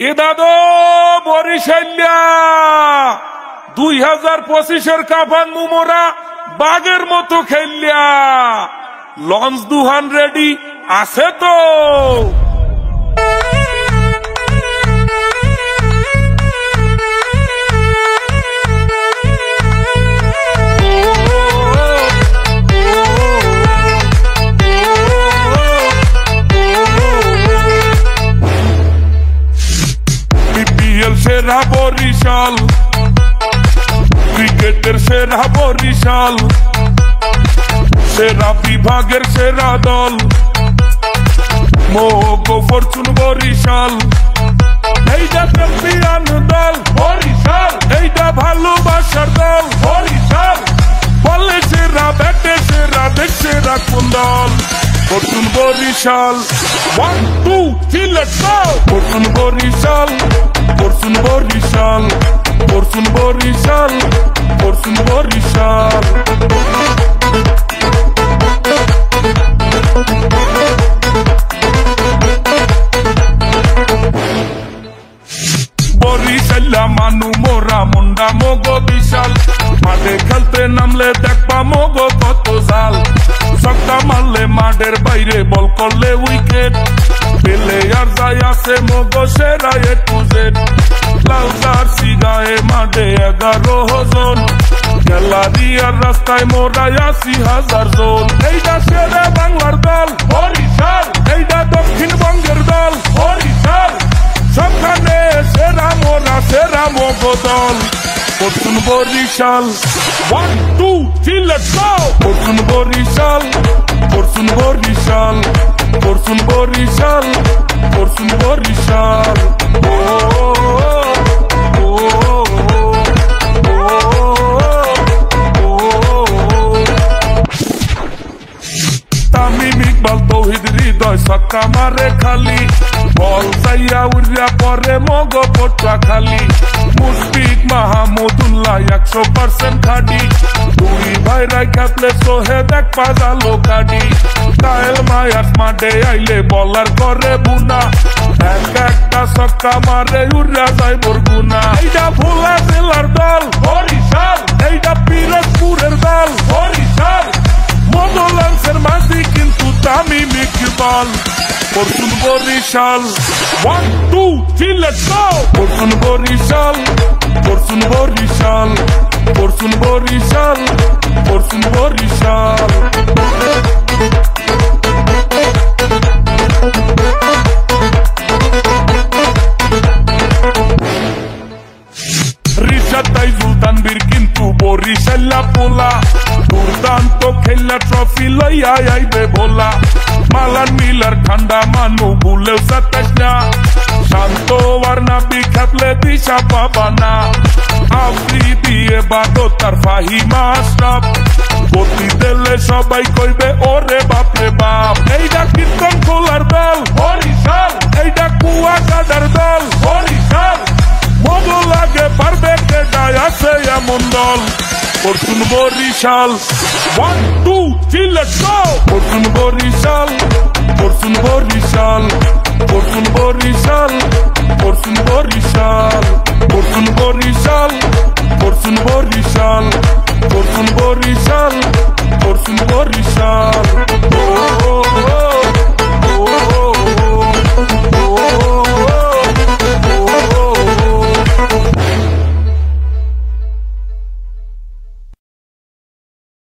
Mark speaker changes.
Speaker 1: এ দাদু বরিশাল্যা 2025-এর কাফান মুমোরা বাগের মতো খেললিয়া লঞ্চ দুহান রেডি আছে তো? সেরা বরিশাল, ক্রিকেটের সেরা বরিশাল, সেরা বিভাগের সেরা দল মোগো ফরচুন বরিশাল। এইটা চ্যাম্পিয়ন দল বরিশাল, এইটা ভালোবাসার দল বরিশাল। বলে সেরা, ব্যাটে সেরা, দেখ সেরা কোন দল? Fortune Barishal. 1 2 3 let's go! Fortune Barishal, Fortune Barishal, Fortune Barishal, Fortune Barishal. বরিশাল্লা মানু মোরা মুন্ডা মোগো বিশাল। মাঠে খেলতে নামলে দেখবা মোগো কত জাল। ছক্কা মারলে মাঠের বাইরে, বল করলে উইকেট। পেলে আর যাই আছে মোগো সেরা এ টু জেড। লাল জার্সি গায়ে মাঠে 11 জন। গ্যালারিয়ার রাস্তায় মোরা 80,000 জন। এইটা সেরা বাংলার দল বরিশাল, এইটা দক্ষিণবঙ্গের দল বরিশাল। সবখানে সেরা মোরা, সেরা মোগো দল Fortune Barishal. 1 2 3 let's go! Fortune Barishal, Fortune Barishal, Fortune Barishal, Fortune Barishal. Tamim Iqbal Towhid Hridoy ছক্কা মারে খালি। বল যাইয়া উড়িয়া পরে মগো পটুয়া খালি। মুশফিক মাহমুদুল্লাহ 100% খাটি। দুই ভাইরাই খেপলে সোহে দেখ পাজালো কাটি। কায়েল মায়াস মাঠে আইলে বলার করে বুনা। এক একটা ছক্কা মারে উড়িয়া যায় বরগুনা। এইটা ভোলা জেলার দল বরিশাল, এইটা পিরোজপুরের দল বরিশাল। মনোলন্সের মাঝি কিন্তু Tamim Iqbal fortune Barishal. 1 2 3 let's go! Fortune Barishal, Fortune Barishal, Fortune Barishal, Fortune Barishal. Rishad Taijul Tanvir কিন্তু বরিশাল্লা পোলা। দুর্দান্ত খেলা ট্রফি লইয়া আইবে ভোলা। মালান মিলার ঠান্ডা মানু ভুলেও সাতাস না। শান্ত আর নাবি খেপলে দিশা পাবা না। আফ্রিদি এবাদত তার ফাহিমা আশরাফ। গতি দিলে সবাই কইবে ওরে বাপরে বাপ। এইটা কীর্তন খোলার দল বরিশাল, এইটা কুয়াকাটার দল বরিশাল। মজা লাগে পারবে কেটায় আছে এমন দল Fortune Barishal. 1 2 3 let's go! Fortune Barishal, Fortune Barishal, Fortune Barishal,